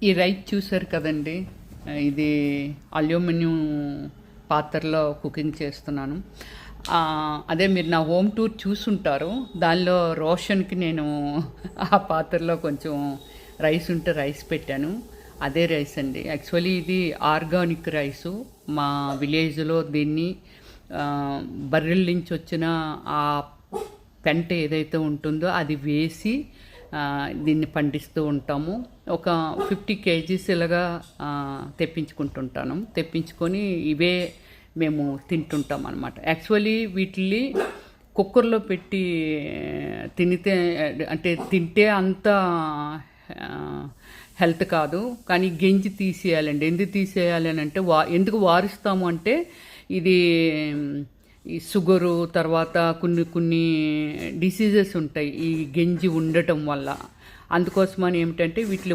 ఈ రైస్ చూసారు కదండి. ఇది అల్యూమినియం పాత్రలో కుకింగ్ చేస్తున్నాను. అదే మీరు నా హోమ్ టూర్ చూసుంటారు. దానిలో రోషన్కి నేను ఆ పాత్రలో కొంచెం రైస్ ఉంటే రైస్ పెట్టాను. అదే రైస్ అండి. యాక్చువల్లీ ఇది ఆర్గానిక్ రైసు. మా విలేజ్లో దీన్ని బర్రెల నుంచి వచ్చిన ఆ పెంట ఏదైతే ఉంటుందో అది వేసి దీన్ని పండిస్తూ ఉంటాము. ఒక 50 kgs ఇలాగా తెప్పించుకొని ఇవే మేము తింటుంటాం అన్నమాట. యాక్చువల్లీ వీటిని కుక్కర్లో పెట్టి తింటే అంత హెల్త్ కాదు, కానీ గెంజి తీసేయాలండి. ఎందుకు తీసేయాలి అని అంటే ఎందుకు వారుస్తాము అంటే ఇది ఈ షుగరు తర్వాత కొన్ని డిసీజెస్ ఉంటాయి ఈ గెంజి ఉండటం వల్ల. అందుకోసమని ఏమిటంటే వీటిని